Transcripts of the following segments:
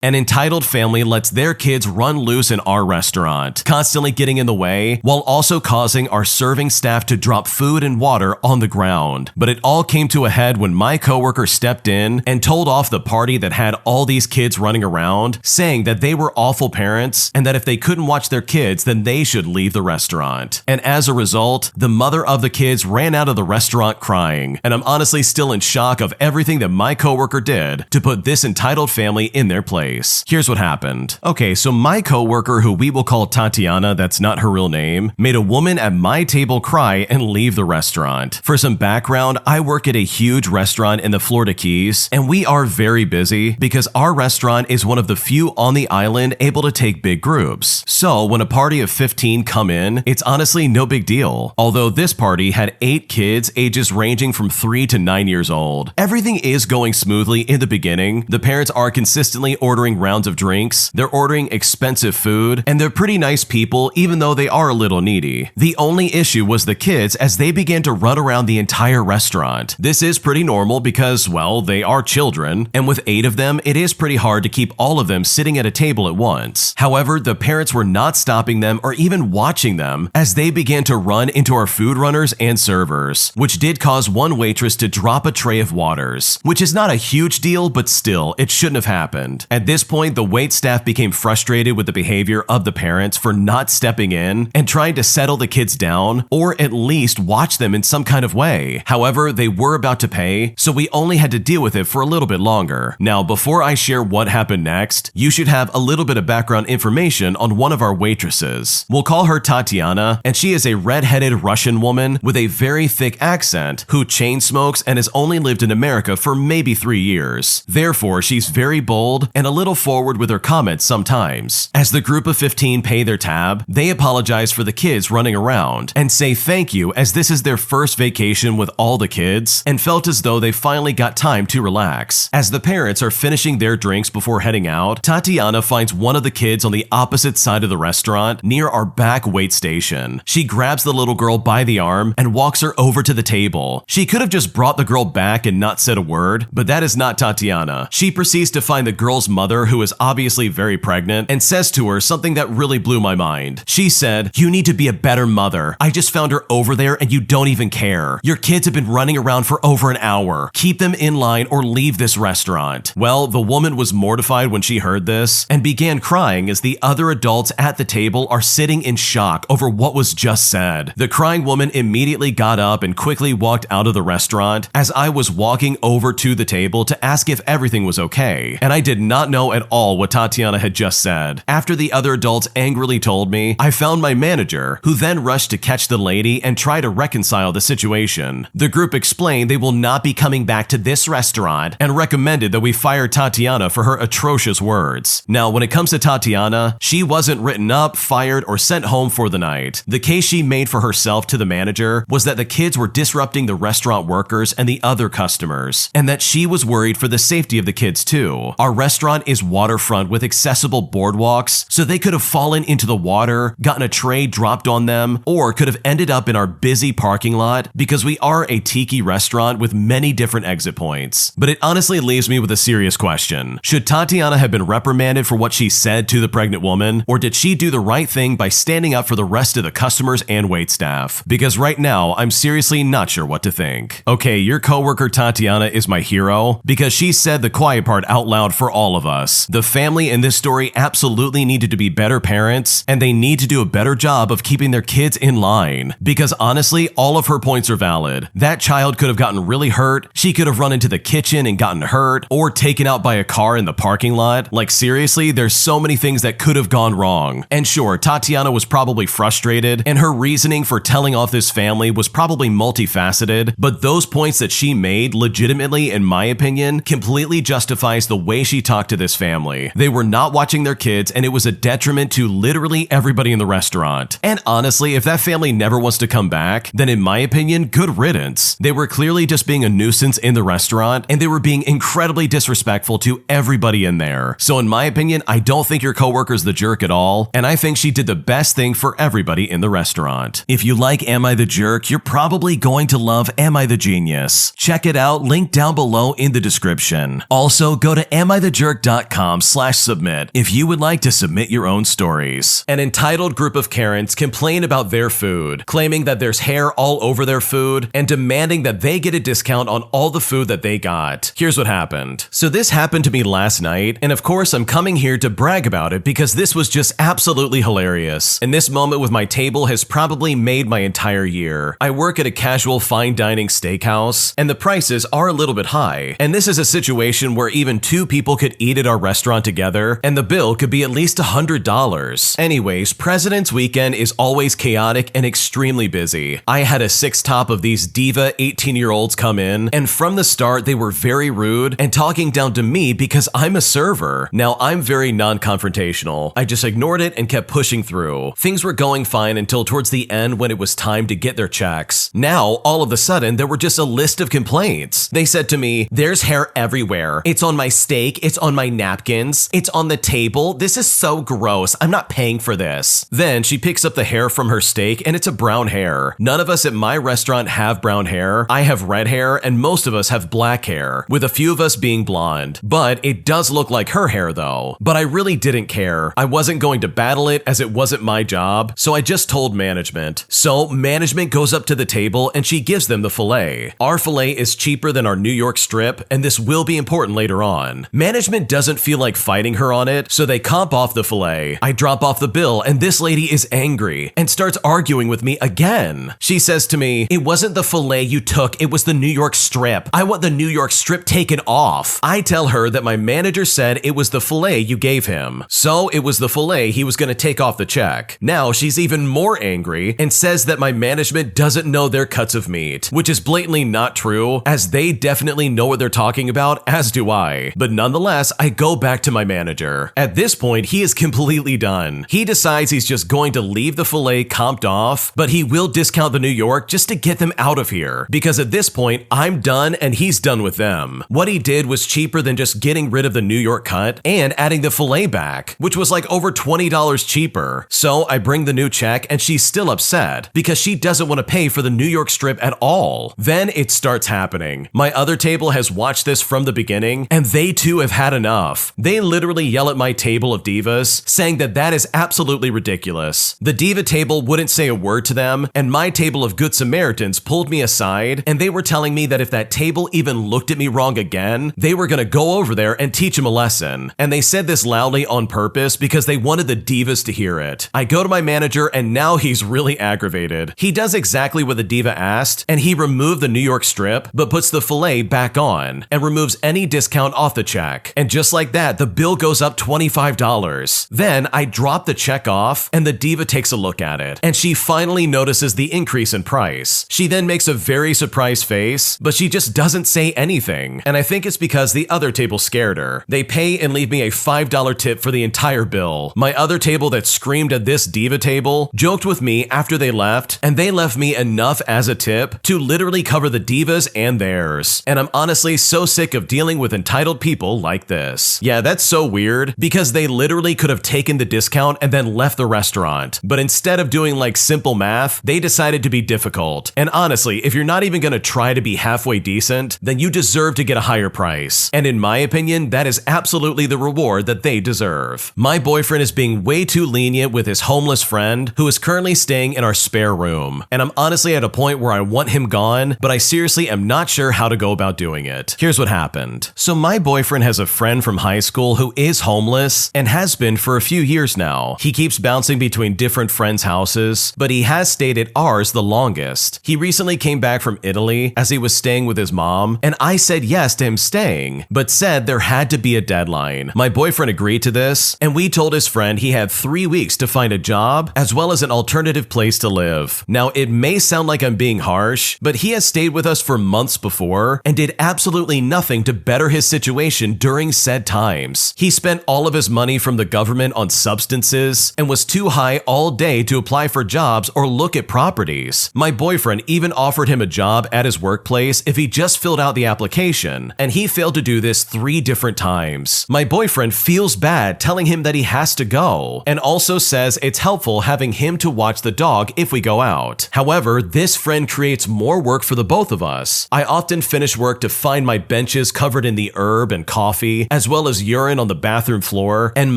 An entitled family lets their kids run loose in our restaurant, constantly getting in the way while also causing our serving staff to drop food and water on the ground. But it all came to a head when my coworker stepped in and told off the party that had all these kids running around, saying that they were awful parents and that if they couldn't watch their kids, then they should leave the restaurant. And as a result, the mother of the kids ran out of the restaurant crying. And I'm honestly still in shock of everything that my coworker did to put this entitled family in their place. Here's what happened. Okay, so my coworker, who we will call Tatiana, that's not her real name, made a woman at my table cry and leave the restaurant. For some background, I work at a huge restaurant in the Florida Keys, and we are very busy because our restaurant is one of the few on the island able to take big groups. So when a party of 15 come in, it's honestly no big deal. Although this party had 8 kids ages ranging from 3 to 9 years old. Everything is going smoothly in the beginning. The parents are consistently ordering rounds of drinks, they're ordering expensive food, and they're pretty nice people even though they are a little needy. The only issue was the kids as they began to run around the entire restaurant. This is pretty normal because, well, they are children, and with 8 of them, it is pretty hard to keep all of them sitting at a table at once. However, the parents were not stopping them or even watching them as they began to run into our food runners and servers, which did cause one waitress to drop a tray of waters, which is not a huge deal, but still, it shouldn't have happened. At this point, the wait staff became frustrated with the behavior of the parents for not stepping in and trying to settle the kids down, or at least watch them in some kind of way. However, they were about to pay, so we only had to deal with it for a little bit longer. Now, before I share what happened next, you should have a little bit of background information on one of our waitresses. We'll call her Tatiana, and she is a red-headed Russian woman with a very thick accent who chain smokes and has only lived in America for maybe 3 years. Therefore, she's very bold and a little forward with her comments sometimes. As the group of 15 pay their tab, they apologize for the kids running around and say thank you as this is their first vacation with all the kids and felt as though they finally got time to relax. As the parents are finishing their drinks before heading out, Tatiana finds one of the kids on the opposite side of the restaurant near our back wait station. She grabs the little girl by the arm and walks her over to the table. She could have just brought the girl back and not said a word, but that is not Tatiana. She proceeds to find the girl's mother, who is obviously very pregnant, and says to her something that really blew my mind. She said, "You need to be a better mother. I just found her over there and you don't even care. Your kids have been running around for over an hour. Keep them in line or leave this restaurant." Well, the woman was mortified when she heard this and began crying as the other adults at the table are sitting in shock over what was just said. The crying woman immediately got up and quickly walked out of the restaurant as I was walking over to the table to ask if everything was okay, and I did not know at all what Tatiana had just said. After the other adults angrily told me, I found my manager, who then rushed to catch the lady and try to reconcile the situation. The group explained they will not be coming back to this restaurant and recommended that we fire Tatiana for her atrocious words. Now, when it comes to Tatiana, she wasn't written up, fired, or sent home for the night. The case she made for herself to the manager was that the kids were disrupting the restaurant workers and the other customers, and that she was worried for the safety of the kids too. Our restaurant is waterfront with accessible boardwalks, so they could have fallen into the water, gotten a tray dropped on them, or could have ended up in our busy parking lot because we are a tiki restaurant with many different exit points. But it honestly leaves me with a serious question. Should Tatiana have been reprimanded for what she said to the pregnant woman, or did she do the right thing by standing up for the rest of the customers and waitstaff? Because right now, I'm seriously not sure what to think. Okay, your coworker Tatiana is my hero because she said the quiet part out loud for all of us. The family in this story absolutely needed to be better parents, and they need to do a better job of keeping their kids in line. Because honestly, all of her points are valid. That child could have gotten really hurt, she could have run into the kitchen and gotten hurt, or taken out by a car in the parking lot. Like seriously, there's so many things that could have gone wrong. And sure, Tatiana was probably frustrated, and her reasoning for telling off this family was probably multifaceted, but those points that she made legitimately, in my opinion, completely justifies the way she talked to this family. They were not watching their kids, and it was a detriment to literally everybody in the restaurant. And honestly, if that family never wants to come back, then in my opinion, good riddance. They were clearly just being a nuisance in the restaurant, and they were being incredibly disrespectful to everybody in there. So in my opinion, I don't think your coworker's the jerk at all, and I think she did the best thing for everybody in the restaurant. If you like Am I the Jerk, you're probably going to love Am I the Genius. Check it out, link down below in the description. Also, go to amithejerk.com bucketbuttt.com/submit if you would like to submit your own stories. An entitled group of Karens complain about their food, claiming that there's hair all over their food and demanding that they get a discount on all the food that they got. Here's what happened. So this happened to me last night, and of course I'm coming here to brag about it because this was just absolutely hilarious. And this moment with my table has probably made my entire year. I work at a casual fine dining steakhouse, and the prices are a little bit high. And this is a situation where even two people could eat at our restaurant together, and the bill could be at least $100. Anyways, President's Weekend is always chaotic and extremely busy. I had a 6-top of these diva 18-year-olds come in, and from the start they were very rude and talking down to me because I'm a server. Now I'm very non-confrontational. I just ignored it and kept pushing through. Things were going fine until towards the end when it was time to get their checks. Now, all of a sudden, there were just a list of complaints. They said to me, "There's hair everywhere. It's on my steak, it's on my napkins, it's on the table. This is so gross. I'm not paying for this." Then she picks up the hair from her steak and it's a brown hair. None of us at my restaurant have brown hair. I have red hair and most of us have black hair, with a few of us being blonde. But it does look like her hair though. But I really didn't care. I wasn't going to battle it as it wasn't my job, so I just told management. So management goes up to the table and she gives them the filet. Our filet is cheaper than our New York strip, and this will be important later on. Management doesn't feel like fighting her on it, so they comp off the filet. I drop off the bill and this lady is angry and starts arguing with me again. She says to me, "It wasn't the filet you took, it was the New York strip. I want the New York strip taken off." I tell her that my manager said it was the filet you gave him. So it was the filet he was going to take off the check. Now she's even more angry and says that my management doesn't know their cuts of meat, which is blatantly not true, as they definitely know what they're talking about, as do I. But nonetheless, I go back to my manager. At this point, he is completely done. He decides he's just going to leave the filet comped off, but he will discount the New York just to get them out of here. Because at this point, I'm done and he's done with them. What he did was cheaper than just getting rid of the New York cut and adding the filet back, which was like over $20 cheaper. So I bring the new check and she's still upset because she doesn't want to pay for the New York strip at all. Then it starts happening. My other table has watched this from the beginning and they too have had enough. They literally yell at my table of divas, saying that that is absolutely ridiculous. The diva table wouldn't say a word to them, and my table of Good Samaritans pulled me aside and they were telling me that if that table even looked at me wrong again, they were gonna go over there and teach him a lesson. And they said this loudly on purpose because they wanted the divas to hear it. I go to my manager and now he's really aggravated. He does exactly what the diva asked, and he removed the New York strip, but puts the filet back on and removes any discount off the check. And just like that, the bill goes up $25. Then I drop the check off and the diva takes a look at it, and she finally notices the increase in price. She then makes a very surprised face, but she just doesn't say anything. And I think it's because the other table scared her. They pay and leave me a $5 tip for the entire bill. My other table that screamed at this diva table joked with me after they left, and they left me enough as a tip to literally cover the divas and theirs. And I'm honestly so sick of dealing with entitled people like this. Yeah, that's so weird because they literally could have taken the discount and then left the restaurant. But instead of doing like simple math, they decided to be difficult. And honestly, if you're not even gonna try to be halfway decent, then you deserve to get a higher price. And in my opinion, that is absolutely the reward that they deserve. My boyfriend is being way too lenient with his homeless friend who is currently staying in our spare room. And I'm honestly at a point where I want him gone, but I seriously am not sure how to go about doing it. Here's what happened. So my boyfriend has a friend from high school who is homeless and has been for a few years now. He keeps bouncing between different friends' houses, but he has stayed at ours the longest. He recently came back from Italy as he was staying with his mom, and I said yes to him staying, but said there had to be a deadline. My boyfriend agreed to this, and we told his friend he had 3 weeks to find a job as well as an alternative place to live. Now, it may sound like I'm being harsh, but he has stayed with us for months before and did absolutely nothing to better his situation during said times. He spent all of his money from the government on substances and was too high all day to apply for jobs or look at properties. My boyfriend even offered him a job at his workplace if he just filled out the application, and he failed to do this 3 different times. My boyfriend feels bad telling him that he has to go, and also says it's helpful having him to watch the dog if we go out. However, this friend creates more work for the both of us. I often finish work to find my benches covered in the herb and coffee, as as well as urine on the bathroom floor and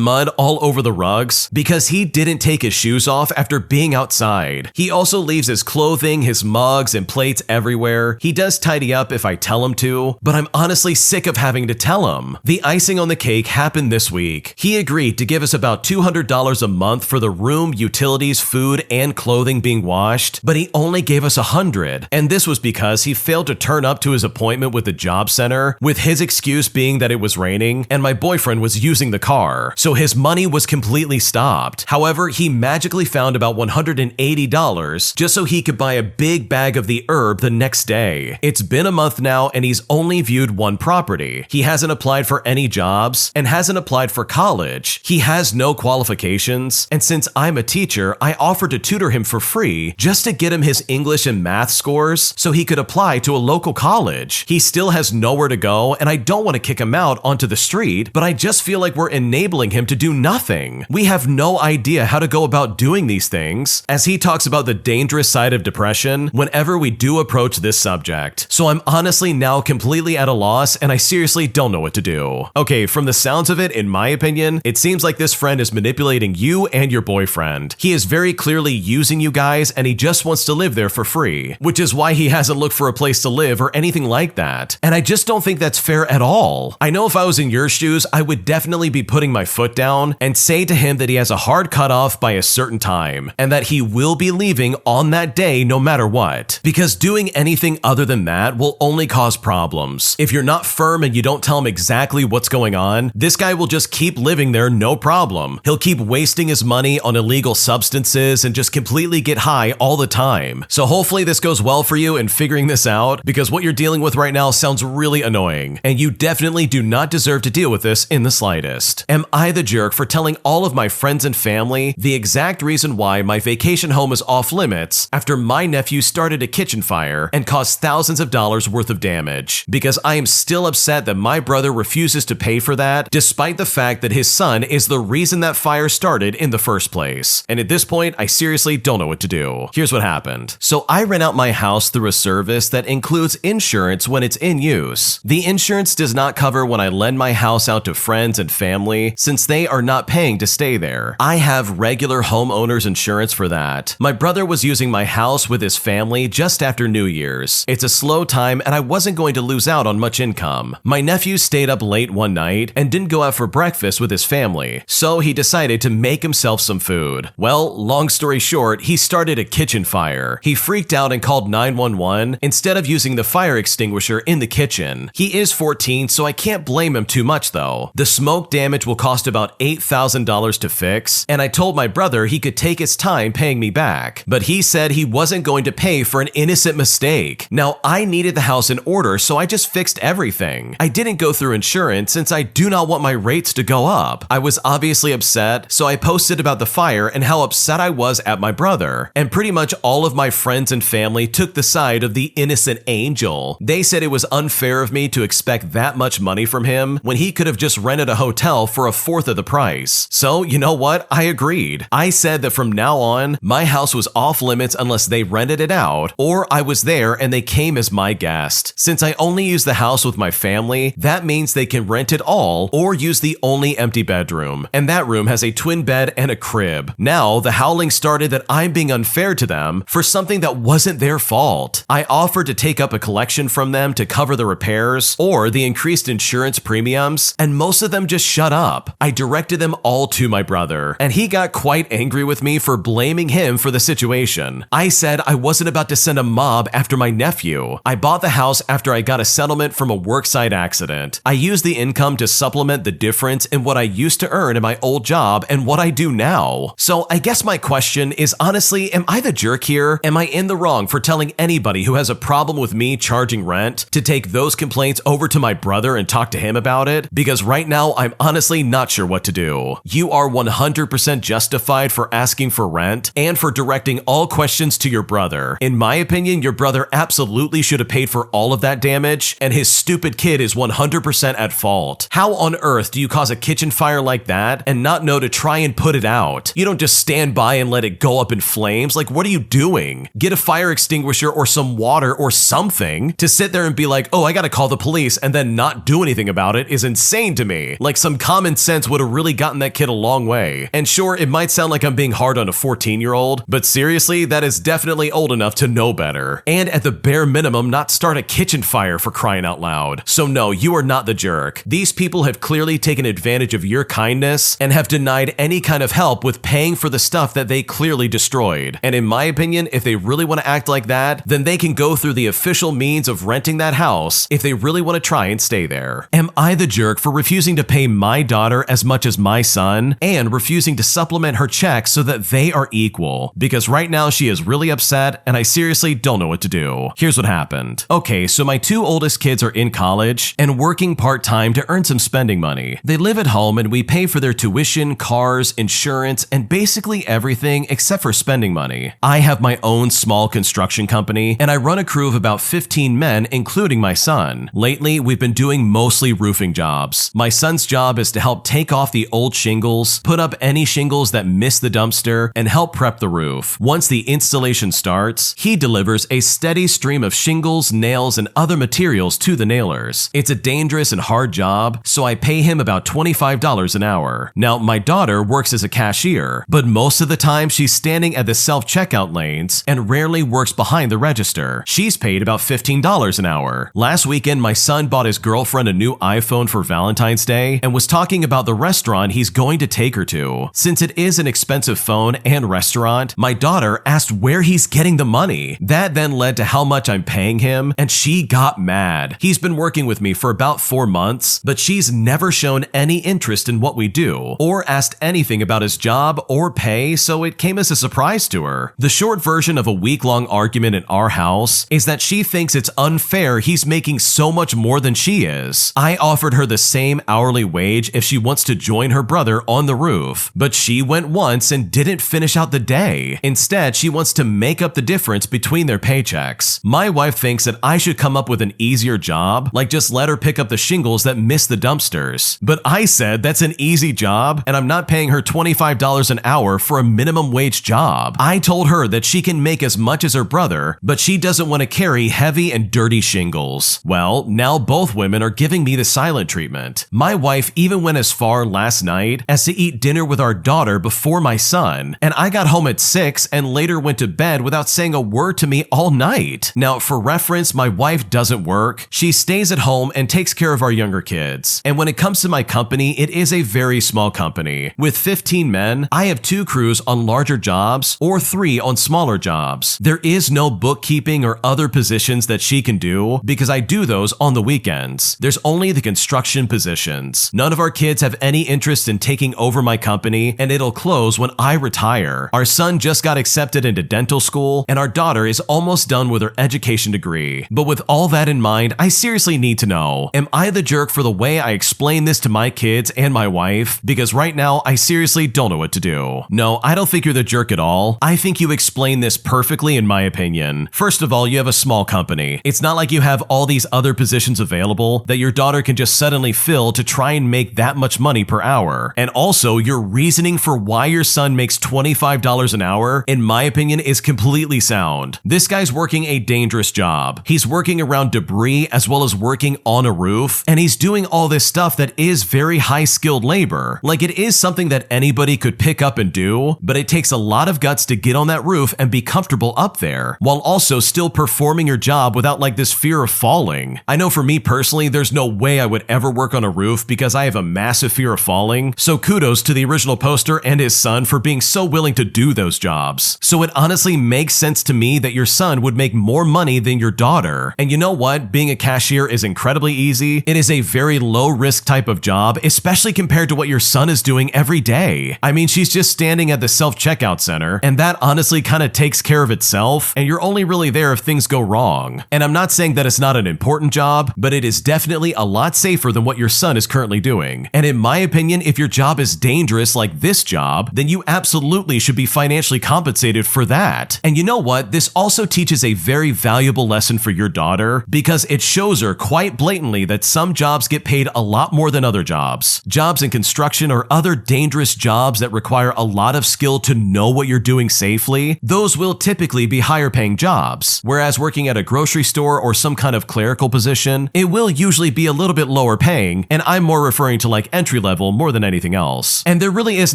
mud all over the rugs because he didn't take his shoes off after being outside. He also leaves his clothing, his mugs, and plates everywhere. He does tidy up if I tell him to, but I'm honestly sick of having to tell him. The icing on the cake happened this week. He agreed to give us about $200 a month for the room, utilities, food, and clothing being washed, but he only gave us $100, and this was because he failed to turn up to his appointment with the job center, with his excuse being that it was raining and my boyfriend was using the car, so his money was completely stopped. However, he magically found about $180 just so he could buy a big bag of the herb the next day. It's been a month now and he's only viewed one property. He hasn't applied for any jobs and hasn't applied for college. He has no qualifications, and since I'm a teacher, I offered to tutor him for free just to get him his English and math scores so he could apply to a local college. He still has nowhere to go, and I don't want to kick him out onto the street, but I just feel like we're enabling him to do nothing. We have no idea how to go about doing these things, as he talks about the dangerous side of depression whenever we do approach this subject. So I'm honestly now completely at a loss, and I seriously don't know what to do. Okay, from the sounds of it, in my opinion, it seems like this friend is manipulating you and your boyfriend. He is very clearly using you guys, and he just wants to live there for free, which is why he hasn't looked for a place to live or anything like that. And I just don't think that's fair at all. I know if I was in your shoes, I would definitely be putting my foot down and say to him that he has a hard cutoff by a certain time, and that he will be leaving on that day no matter what. Because doing anything other than that will only cause problems. If you're not firm and you don't tell him exactly what's going on, this guy will just keep living there no problem. He'll keep wasting his money on illegal substances and just completely get high all the time. So hopefully this goes well for you in figuring this out, because what you're dealing with right now sounds really annoying, and you definitely do not deserve to deal with this in the slightest. Am I the jerk for telling all of my friends and family the exact reason why my vacation home is off limits after my nephew started a kitchen fire and caused thousands of dollars worth of damage? Because I am still upset that my brother refuses to pay for that, despite the fact that his son is the reason that fire started in the first place. And at this point, I seriously don't know what to do. Here's what happened. So I rent out my house through a service that includes insurance when it's in use. The insurance does not cover when I lend my house out to friends and family, since they are not paying to stay there. I have regular homeowners insurance for that. My brother was using my house with his family just after New Year's. It's a slow time and I wasn't going to lose out on much income. My nephew stayed up late one night and didn't go out for breakfast with his family, so he decided to make himself some food. Well, long story short, he started a kitchen fire. He freaked out and called 911 instead of using the fire extinguisher in the kitchen. He is 14, so I can't blame him too much though. The smoke damage will cost about $8,000 to fix, and I told my brother he could take his time paying me back, but he said he wasn't going to pay for an innocent mistake. Now, I needed the house in order, so I just fixed everything. I didn't go through insurance since I do not want my rates to go up. I was obviously upset, so I posted about the fire and how upset I was at my brother, and pretty much all of my friends and family took the side of the innocent angel. They said it was unfair of me to expect that much money from him when he could have just rented a hotel for a fourth of the price. So, you know what? I agreed. I said that from now on, my house was off limits unless they rented it out, or I was there and they came as my guest. Since I only use the house with my family, that means they can rent it all or use the only empty bedroom, and that room has a twin bed and a crib. Now, the howling started that I'm being unfair to them for something that wasn't their fault. I offered to take up a collection from them to cover the repairs or the increased insurance premiums, and most of them just shut up. I directed them all to my brother, and he got quite angry with me for blaming him for the situation. I said I wasn't about to send a mob after my nephew. I bought the house after I got a settlement from a worksite accident. I used the income to supplement the difference in what I used to earn in my old job and what I do now. So I guess my question is, honestly, am I the jerk here? Am I in the wrong for telling anybody who has a problem with me charging rent to take those complaints over to my brother and talk to him about it? Because right now, I'm honestly not sure what to do. You are 100% justified for asking for rent and for directing all questions to your brother. In my opinion, your brother absolutely should have paid for all of that damage, and his stupid kid is 100% at fault. How on earth do you cause a kitchen fire like that and not know to try and put it out? You don't just stand by and let it go up in flames. Like, what are you doing? Get a fire extinguisher or some water or something. To sit there and be like, oh, I gotta call the police, and then not do anything about it is insane to me. Like some common sense would have really gotten that kid a long way. And sure, it might sound like I'm being hard on a 14-year-old, but seriously, that is definitely old enough to know better. And at the bare minimum, not start a kitchen fire, for crying out loud. So no, you are not the jerk. These people have clearly taken advantage of your kindness and have denied any kind of help with paying for the stuff that they clearly destroyed. And in my opinion, if they really want to act like that, then they can go through the official means of renting that house if they really want to try and stay there. Am I the jerk for refusing to pay my daughter as much as my son and refusing to supplement her check so that they are equal? Because right now she is really upset and I seriously don't know what to do. Here's what happened. Okay, so my two oldest kids are in college and working part-time to earn some spending money. They live at home and we pay for their tuition, cars, insurance, and basically everything except for spending money. I have my own small construction company and I run a crew of about 15 men, including my son. Lately, we've been doing mostly roofing jobs. My son's job is to help take off the old shingles, put up any shingles that miss the dumpster, and help prep the roof. Once the installation starts, he delivers a steady stream of shingles, nails, and other materials to the nailers. It's a dangerous and hard job, so I pay him about $25 an hour. Now, my daughter works as a cashier, but most of the time she's standing at the self-checkout lanes and rarely works behind the register. She's paid about $15 an hour. Last weekend, my son bought his girlfriend a new iPhone for Valentine's Day and was talking about the restaurant he's going to take her to. Since it is an expensive phone and restaurant, my daughter asked where he's getting the money. That then led to how much I'm paying him, and she got mad. He's been working with me for about 4 months, but she's never shown any interest in what we do or asked anything about his job or pay, so it came as a surprise to her. The short version of a week-long argument in our house is that she thinks it's unfair he's making so much more than she is. I offered her the same hourly wage if she wants to join her brother on the roof, but she went once and didn't finish out the day. Instead, she wants to make up the difference between their paychecks. My wife thinks that I should come up with an easier job, like just let her pick up the shingles that miss the dumpsters. But I said that's an easy job, and I'm not paying her $25 an hour for a minimum wage job. I told her that she can make as much as her brother, but she doesn't want to carry heavy and dirty shingles. Well, now both women are giving me the silent treatment. My wife even went as far last night as to eat dinner with our daughter before my son, and I got home at 6 and later went to bed without saying a word to me all night. Now, for reference, my wife doesn't work. She stays at home and takes care of our younger kids. And when it comes to my company, it is a very small company. With 15 men, I have 2 crews on larger jobs or 3 on smaller jobs. There is no bookkeeping or other positions that she can do because I do those on the weekends. There's only the construction positions. None of our kids have any interest in taking over my company, and it'll close when I retire. Our son just got accepted into dental school, and our daughter is almost done with her education degree. But with all that in mind, I seriously need to know, am I the jerk for the way I explain this to my kids and my wife? Because right now, I seriously don't know what to do. No, I don't think you're the jerk at all. I think you explain this perfectly in my opinion. First of all, you have a small company. It's not like you have all these other positions available that your daughter can just suddenly fill to try and make that much money per hour. And also, your reasoning for why your son makes $25 an hour, in my opinion, is completely sound. This guy's working a dangerous job. He's working around debris as well as working on a roof, and he's doing all this stuff that is very high-skilled labor. Like, it is something that anybody could pick up and do, but it takes a lot of guts to get on that roof and be comfortable up there, while also still performing your job without like this fear of falling. I know for me personally, there's no way I would ever work on a roof because I have a massive fear of falling, so kudos to the original poster and his son for being so willing to do those jobs. So it honestly makes sense to me that your son would make more money than your daughter. And you know what? Being a cashier is incredibly easy. It is a very low risk type of job, especially compared to what your son is doing every day. I mean, she's just standing at the self-checkout center, and that honestly kind of takes care of itself, and you're only really there if things go wrong. And I'm not saying that it's not an important job, but it is definitely a lot safer than what your son is currently doing. And in my opinion, if your job is dangerous like this job, then you absolutely should be financially compensated for that. And you know what? This also teaches a very valuable lesson for your daughter because it shows her quite blatantly that some jobs get paid a lot more than other jobs. Jobs in construction or other dangerous jobs that require a lot of skill to know what you're doing safely, those will typically be higher paying jobs. Whereas working at a grocery store or some kind of clerical position, it will usually be a little bit lower paying, and I'm more referring to like entry level more than anything else. And there really is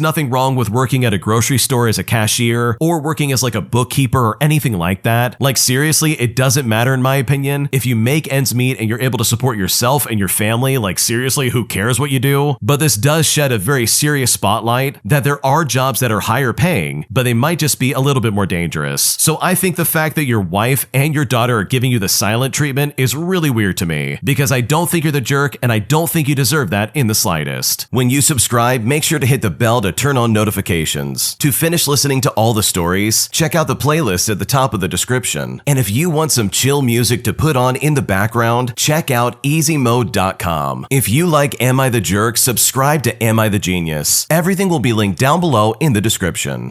nothing wrong with working at a grocery store as a cashier or working as like a bookkeeper or anything like that. Like seriously, it doesn't matter in my opinion. If you make ends meet and you're able to support yourself and your family, like seriously, who cares what you do? But this does shed a very serious spotlight that there are jobs that are higher paying, but they might just be a little bit more dangerous. So I think the fact that your wife and your daughter are giving you the silent treatment is really weird to me, because I don't think you're the jerk and I don't think you deserve that in the slightest. When you subscribe, make sure to hit the bell to turn on notifications. To finish listening to all the stories, check out the playlist at the top of the description. And if you want some chill music to put on in the background, check out easymode.com. If you like Am I the Jerk, subscribe to Am I the Genius. Everything will be linked down below in the description.